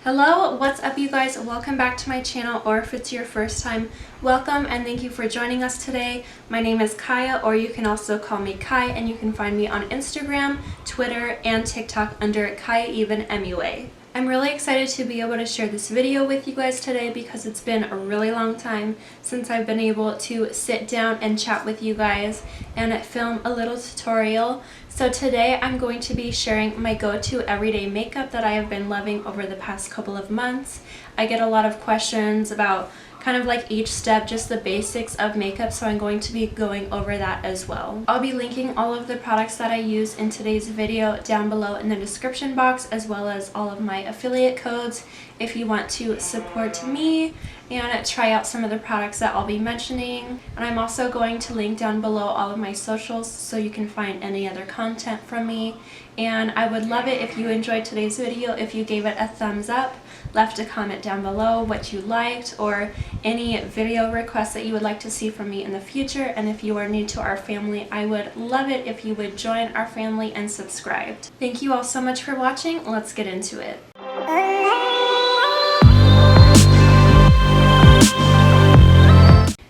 Hello, what's up you guys? Welcome back to my channel, or if it's your first time, welcome and thank you for joining us today. My name is Kyah, or you can also call me Kai, and you can find me on Instagram, Twitter, and TikTok under Kyah even MUA. I'm really excited to be able to share this video with you guys today because it's been a really long time since I've been able to sit down and chat with you guys and film a little tutorial. So today I'm going to be sharing my go-to everyday makeup that I have been loving over the past couple of months. I get a lot of questions about kind of like each step, just the basics of makeup, so I'm going to be going over that as well. I'll be linking all of the products that I use in today's video down below in the description box, as well as all of my affiliate codes if you want to support me and try out some of the products that I'll be mentioning. And I'm also going to link down below all of my socials so you can find any other content from me. And I would love it if you enjoyed today's video, if you gave it a thumbs up, left a comment down below what you liked, or any video requests that you would like to see from me in the future. And if you are new to our family, I would love it if you would join our family and subscribe. Thank you all so much for watching. Let's get into it.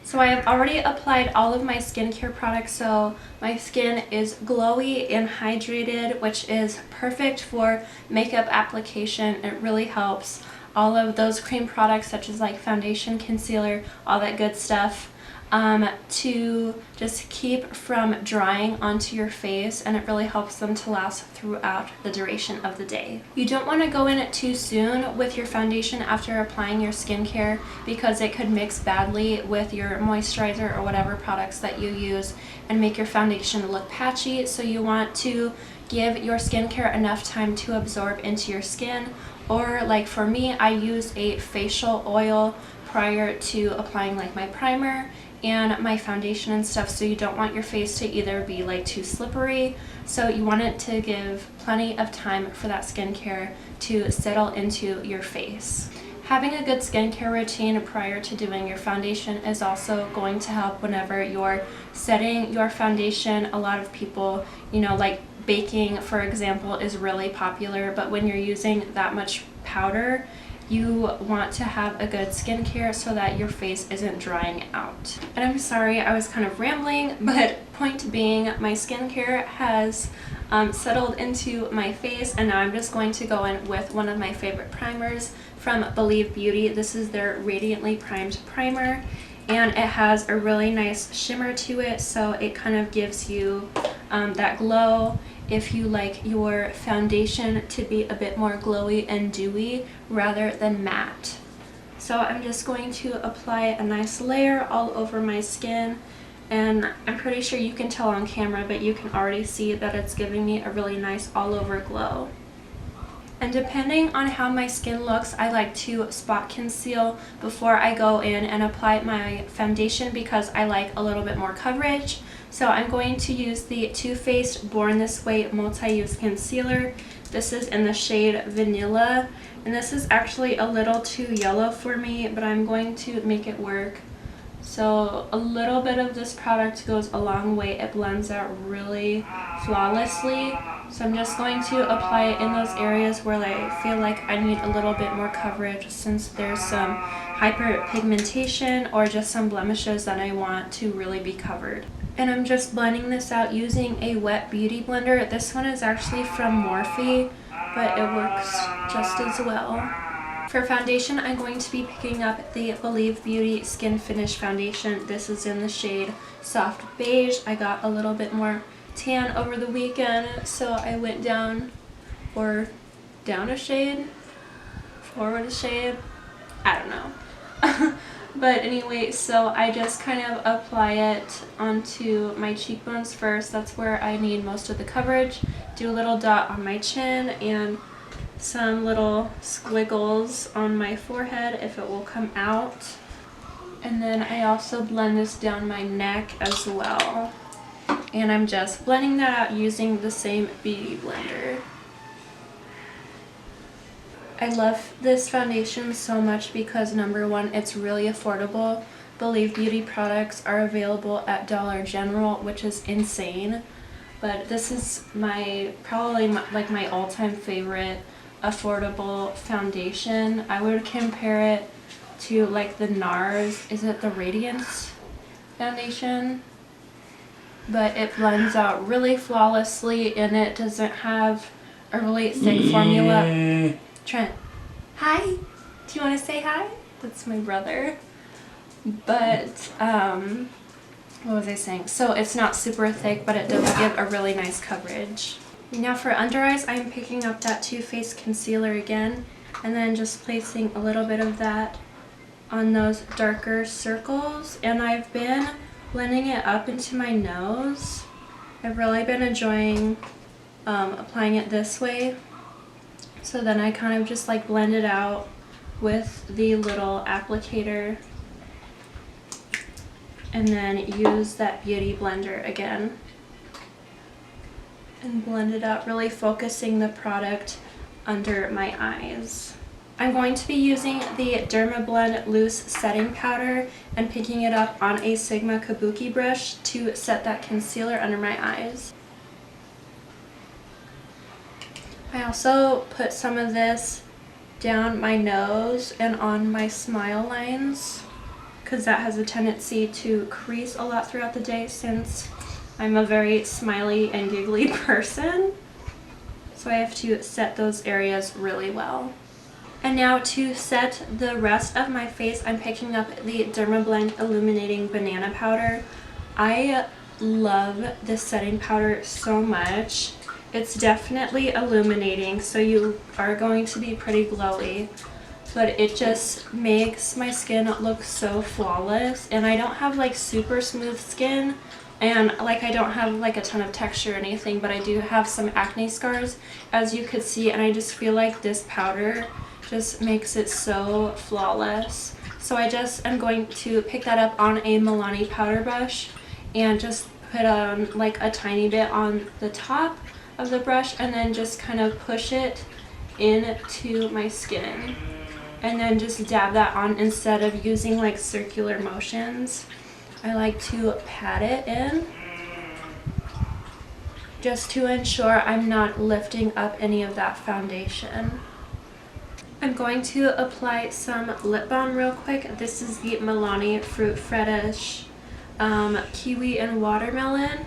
So I have already applied all of my skincare products, so my skin is glowy and hydrated, which is perfect for makeup application. It really helps. All of those cream products such as like foundation, concealer, all that good stuff, to just keep from drying onto your face, and it really helps them to last throughout the duration of the day. You don't want to go in too soon with your foundation after applying your skincare because it could mix badly with your moisturizer or whatever products that you use and make your foundation look patchy. So you want to give your skincare enough time to absorb into your skin. Or like for me, I use a facial oil prior to applying like my primer and my foundation and stuff, so you don't want your face to either be like too slippery, so you want it to give plenty of time for that skincare to settle into your face. Having a good skincare routine prior to doing your foundation is also going to help whenever you're setting your foundation. A lot of people, like baking, for example, is really popular, but when you're using that much powder, you want to have a good skincare so that your face isn't drying out. And I'm sorry, I was kind of rambling, but point being, my skincare has settled into my face, and now I'm just going to go in with one of my favorite primers from Believe Beauty. This is their Radiantly Primed Primer, and it has a really nice shimmer to it, so it kind of gives you that glow if you like your foundation to be a bit more glowy and dewy rather than matte. So I'm just going to apply a nice layer all over my skin, and I'm pretty sure you can tell on camera, but you can already see that it's giving me a really nice all over glow. And depending on how my skin looks, I like to spot conceal before I go in and apply my foundation because I like a little bit more coverage. So I'm going to use the Too Faced Born This Way Multi-Use Concealer. This is in the shade Vanilla, and this is actually a little too yellow for me, but I'm going to make it work. So a little bit of this product goes a long way. It blends out really flawlessly. So I'm just going to apply it in those areas where I feel like I need a little bit more coverage, since there's some hyperpigmentation or just some blemishes that I want to really be covered. And I'm just blending this out using a wet beauty blender. This one is actually from Morphe, but it works just as well. For foundation, I'm going to be picking up the Believe Beauty Skin Finish Foundation. This is in the shade Soft Beige. I got a little bit more tan over the weekend, so I went down a shade, forward a shade, I don't know. But anyway, so I just kind of apply it onto my cheekbones first. That's where I need most of the coverage. Do a little dot on my chin and some little squiggles on my forehead if it will come out. And then I also blend this down my neck as well. And I'm just blending that out using the same beauty blender. I love this foundation so much because number one, it's really affordable. Believe Beauty products are available at Dollar General, which is insane. But this is probably my all-time favorite affordable foundation. I would compare it to like the NARS, is it the Radiance foundation? But it blends out really flawlessly and it doesn't have a really thick formula. Trent, hi, do you want to say hi? That's my brother. But what was I saying? So it's not super thick, but it does give a really nice coverage. Now for under eyes, I'm picking up that Too Faced concealer again, and then just placing a little bit of that on those darker circles. And I've been blending it up into my nose. I've really been enjoying applying it this way. So then I kind of just like blend it out with the little applicator and then use that beauty blender again and blend it out, really focusing the product under my eyes. I'm going to be using the Dermablend loose setting powder and picking it up on a Sigma Kabuki brush to set that concealer under my eyes. I also put some of this down my nose and on my smile lines because that has a tendency to crease a lot throughout the day since I'm a very smiley and giggly person. So I have to set those areas really well. And now to set the rest of my face, I'm picking up the Dermablend Illuminating Banana Powder. I love this setting powder so much. It's definitely illuminating, so you are going to be pretty glowy, but it just makes my skin look so flawless. And I don't have like super smooth skin, and like I don't have like a ton of texture or anything, but I do have some acne scars, as you could see, and I just feel like this powder just makes it so flawless. So I just am going to pick that up on a Milani powder brush and just put on like a tiny bit on the top of the brush and then just kind of push it into my skin and then just dab that on instead of using like circular motions. I like to pat it in just to ensure I'm not lifting up any of that foundation. I'm going to apply some lip balm real quick. This is the Milani Fruit Fetish Kiwi and Watermelon.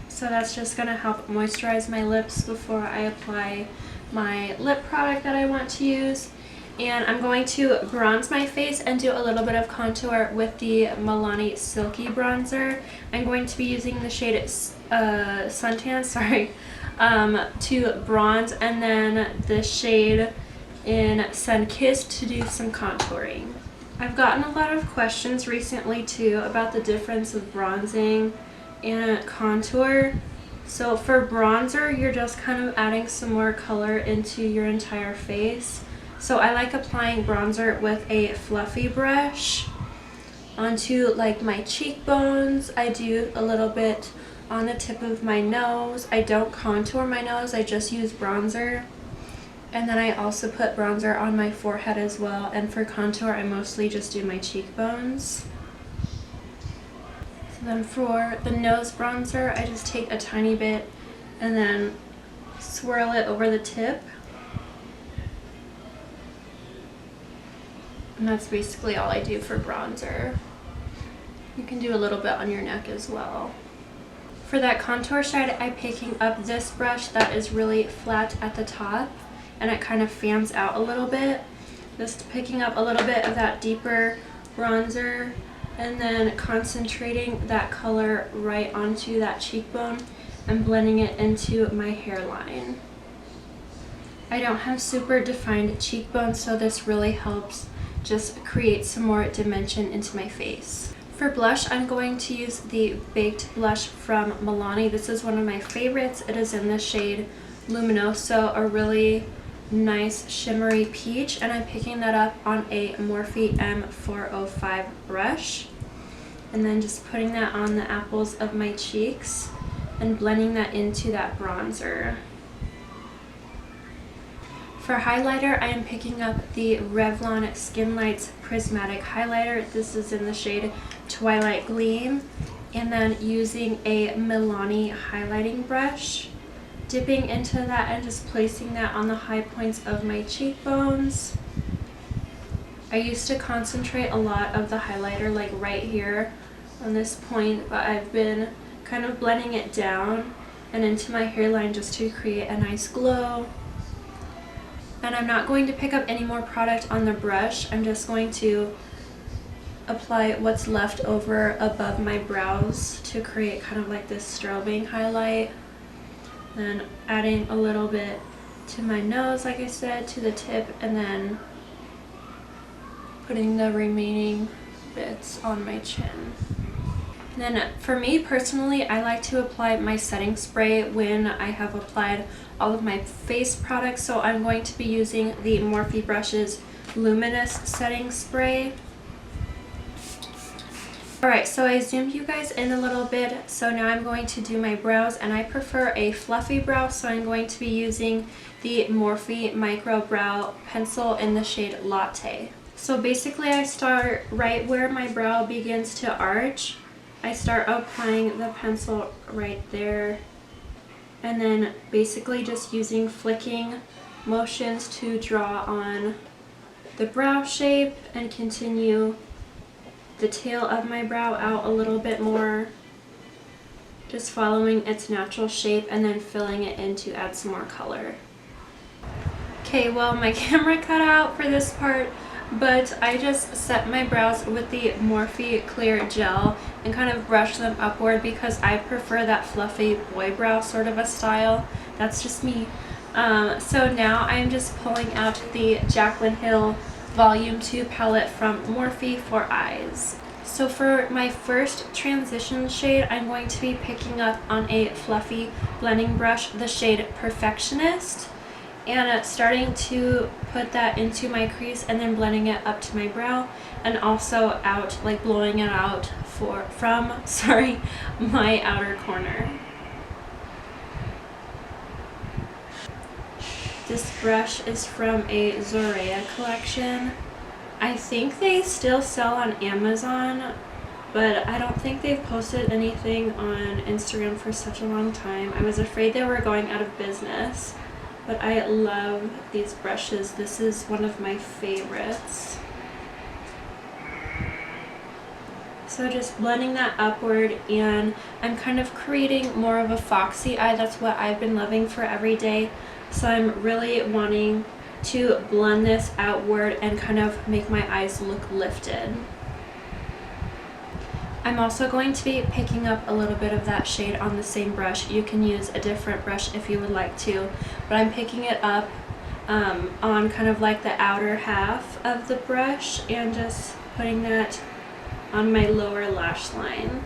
So that's just going to help moisturize my lips before I apply my lip product that I want to use. And I'm going to bronze my face and do a little bit of contour with the Milani Silky Bronzer. I'm going to be using the shade Suntan, to bronze, and then the shade in Sunkissed to do some contouring. I've gotten a lot of questions recently too about the difference of bronzing and contour. So for bronzer, you're just kind of adding some more color into your entire face. So I like applying bronzer with a fluffy brush onto like my cheekbones. I do a little bit on the tip of my nose. I don't contour my nose, I just use bronzer. And then I also put bronzer on my forehead as well. And for contour, I mostly just do my cheekbones. So then for the nose bronzer, I just take a tiny bit and then swirl it over the tip. And that's basically all I do for bronzer. You can do a little bit on your neck as well. For that contour shade, I'm picking up this brush that is really flat at the top and it kind of fans out a little bit. Just picking up a little bit of that deeper bronzer and then concentrating that color right onto that cheekbone and blending it into my hairline. I don't have super defined cheekbones, so this really helps just create some more dimension into my face. For blush, I'm going to use the Baked Blush from Milani. This is one of my favorites. It is in the shade Luminoso, a really nice shimmery peach, and I'm picking that up on a Morphe M405 brush. And then just putting that on the apples of my cheeks and blending that into that bronzer. For highlighter, I am picking up the Revlon Skin Lights Prismatic Highlighter. This is in the shade Twilight Gleam. And then using a Milani highlighting brush, dipping into that and just placing that on the high points of my cheekbones. I used to concentrate a lot of the highlighter like right here on this point, but I've been kind of blending it down and into my hairline just to create a nice glow. And I'm not going to pick up any more product on the brush. I'm just going to apply what's left over above my brows to create kind of like this strobing highlight. Then adding a little bit to my nose, like I said, to the tip, and then putting the remaining bits on my chin. And then for me personally, I like to apply my setting spray when I have applied all of my face products. So I'm going to be using the Morphe Brushes Luminous Setting Spray. Alright, so I zoomed you guys in a little bit, so now I'm going to do my brows, and I prefer a fluffy brow, so I'm going to be using the Morphe Micro Brow Pencil in the shade Latte. So basically I start right where my brow begins to arch. I start applying the pencil right there, and then basically just using flicking motions to draw on the brow shape and continue the tail of my brow out a little bit more, just following its natural shape and then filling it in to add some more color. Okay, well my camera cut out for this part, but I just set my brows with the Morphe Clear Gel and kind of brush them upward because I prefer that fluffy boy brow sort of a style. That's just me. So now I'm just pulling out the Jaclyn Hill Volume 2 palette from Morphe for eyes. So for my first transition shade, I'm going to be picking up on a fluffy blending brush the shade Perfectionist, and starting to put that into my crease and then blending it up to my brow and also out, like blowing it out from my outer corner. This brush is from a Zorea collection. I think they still sell on Amazon, but I don't think they've posted anything on Instagram for such a long time. I was afraid they were going out of business, but I love these brushes. This is one of my favorites. So just blending that upward, and I'm kind of creating more of a foxy eye. That's what I've been loving for every day. So I'm really wanting to blend this outward and kind of make my eyes look lifted. I'm also going to be picking up a little bit of that shade on the same brush. You can use a different brush if you would like to, but I'm picking it up on kind of like the outer half of the brush and just putting that on my lower lash line.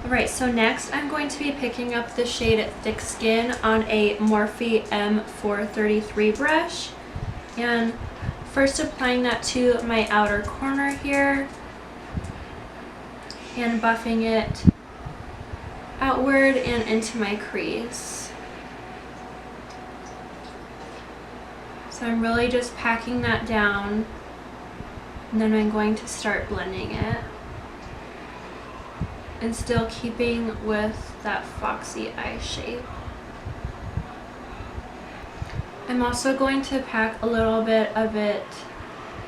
Alright, so next I'm going to be picking up the shade Thick Skin on a Morphe M433 brush, and first applying that to my outer corner here and buffing it outward and into my crease. So I'm really just packing that down, and then I'm going to start blending it, and still keeping with that foxy eye shape. I'm also going to pack a little bit of it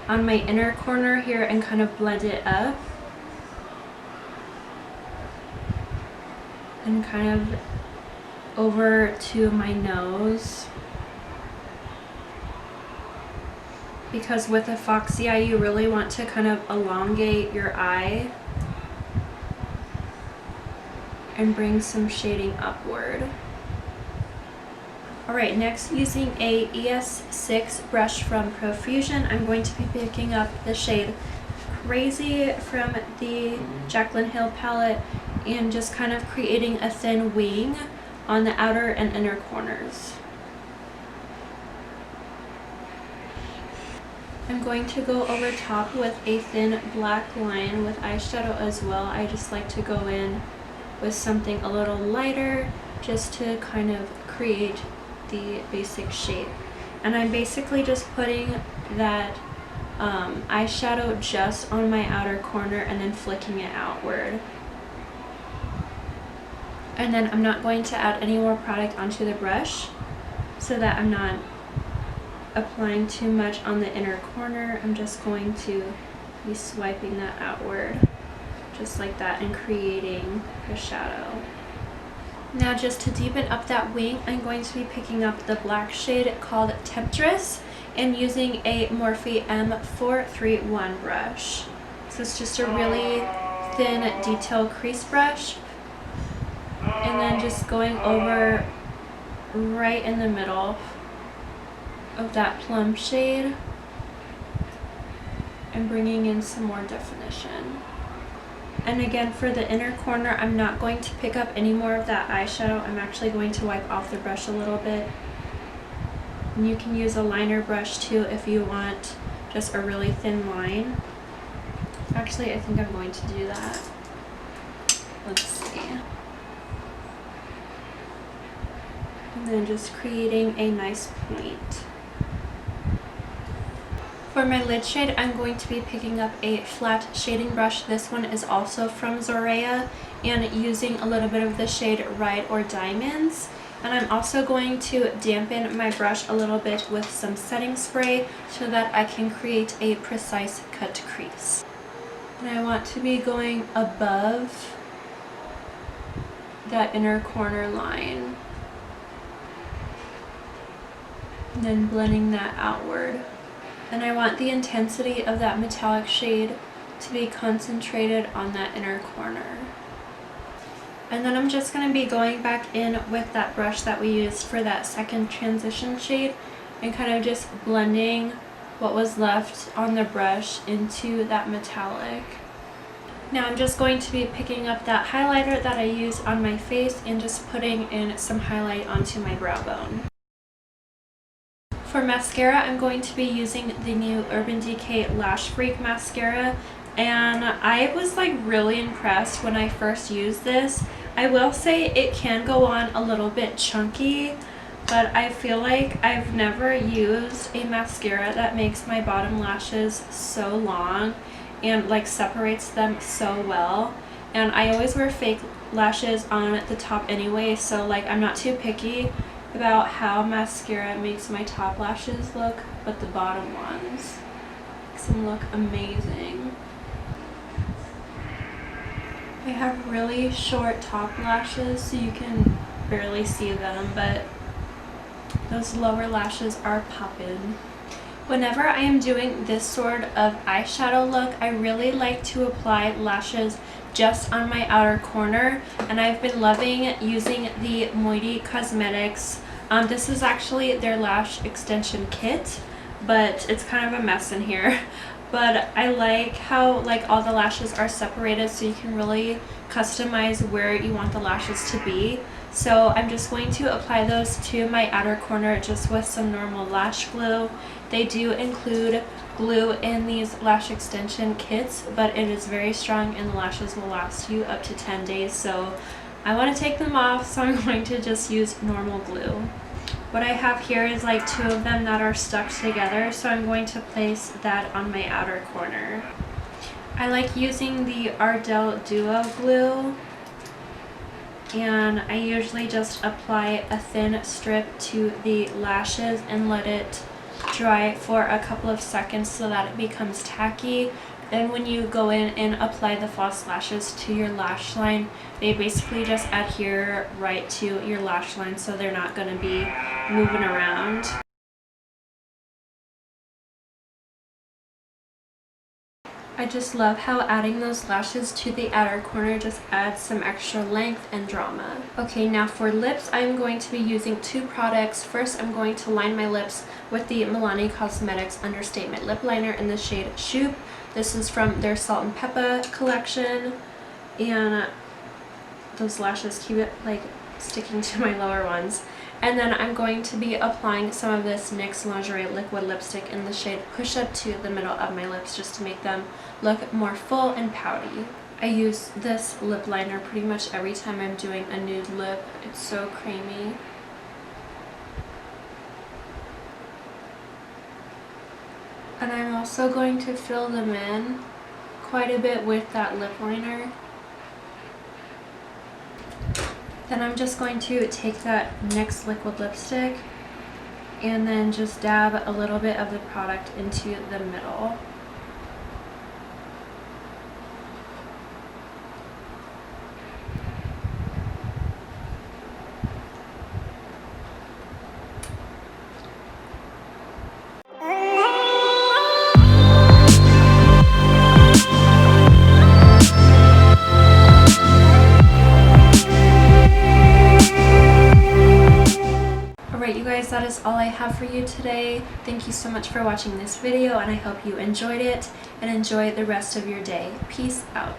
on my inner corner here and kind of blend it up, and kind of over to my nose, because with a foxy eye you really want to kind of elongate your eye and bring some shading upward. Alright, next using a ES6 brush from Profusion, I'm going to be picking up the shade Crazy from the Jaclyn Hill palette and just kind of creating a thin wing on the outer and inner corners. I'm going to go over top with a thin black line with eyeshadow as well. I just like to go in with something a little lighter just to kind of create the basic shape. And I'm basically just putting that eyeshadow just on my outer corner and then flicking it outward. And then I'm not going to add any more product onto the brush so that I'm not applying too much on the inner corner. I'm just going to be swiping that outward just like that and creating a shadow. Now just to deepen up that wing, I'm going to be picking up the black shade called Temptress and using a Morphe M431 brush. So it's just a really thin detail crease brush, and then just going over right in the middle of that plum shade and bringing in some more definition. And again, for the inner corner, I'm not going to pick up any more of that eyeshadow. I'm actually going to wipe off the brush a little bit. And you can use a liner brush too if you want just a really thin line. Actually, I think I'm going to do that. Let's see. And then just creating a nice point. For my lid shade, I'm going to be picking up a flat shading brush. This one is also from Zorea, and using a little bit of the shade Ride or Diamonds. And I'm also going to dampen my brush a little bit with some setting spray so that I can create a precise cut crease. And I want to be going above that inner corner line, and then blending that outward. And I want the intensity of that metallic shade to be concentrated on that inner corner. And then I'm just going to be going back in with that brush that we used for that second transition shade and kind of just blending what was left on the brush into that metallic. Now I'm just going to be picking up that highlighter that I used on my face and just putting in some highlight onto my brow bone. For mascara, I'm going to be using the new Urban Decay Lash Freak mascara, and I was like really impressed when I first used this. I will say it can go on a little bit chunky, but I feel like I've never used a mascara that makes my bottom lashes so long and like separates them so well. And I always wear fake lashes on the top anyway, so like I'm not too picky about how mascara makes my top lashes look, but the bottom ones makes them look amazing. I have really short top lashes, so you can barely see them, but those lower lashes are poppin'. Whenever I am doing this sort of eyeshadow look, I really like to apply lashes just on my outer corner, and I've been loving using the Moity Cosmetics. This is actually their lash extension kit, but it's kind of a mess in here. But I like how like all the lashes are separated, so you can really customize where you want the lashes to be. So I'm just going to apply those to my outer corner just with some normal lash glue. They do include glue in these lash extension kits, but it is very strong and the lashes will last you up to 10 days. So I want to take them off, so I'm going to just use normal glue. What I have here is like 2 of them that are stuck together, so I'm going to place that on my outer corner. I like using the Ardell Duo glue, and I usually just apply a thin strip to the lashes and let it dry for a couple of seconds so that it becomes tacky. Then when you go in and apply the false lashes to your lash line, they basically just adhere right to your lash line, so they're not going to be moving around. I just love how adding those lashes to the outer corner just adds some extra length and drama. Okay, now for lips, I'm going to be using 2 products. First, I'm going to line my lips with the Milani Cosmetics Understatement Lip Liner in the shade Shoop. This is from their Salt and Pepper collection, and those lashes keep it like sticking to my lower ones. And then I'm going to be applying some of this NYX Lingerie liquid lipstick in the shade Push Up to the middle of my lips just to make them look more full and pouty. I use this lip liner pretty much every time I'm doing a nude lip. It's so creamy. And I'm also going to fill them in quite a bit with that lip liner. Then I'm just going to take that NYX liquid lipstick and then just dab a little bit of the product into the middle. Alright you guys, that is all I have for you today. Thank you so much for watching this video and I hope you enjoyed it and enjoy the rest of your day. Peace out.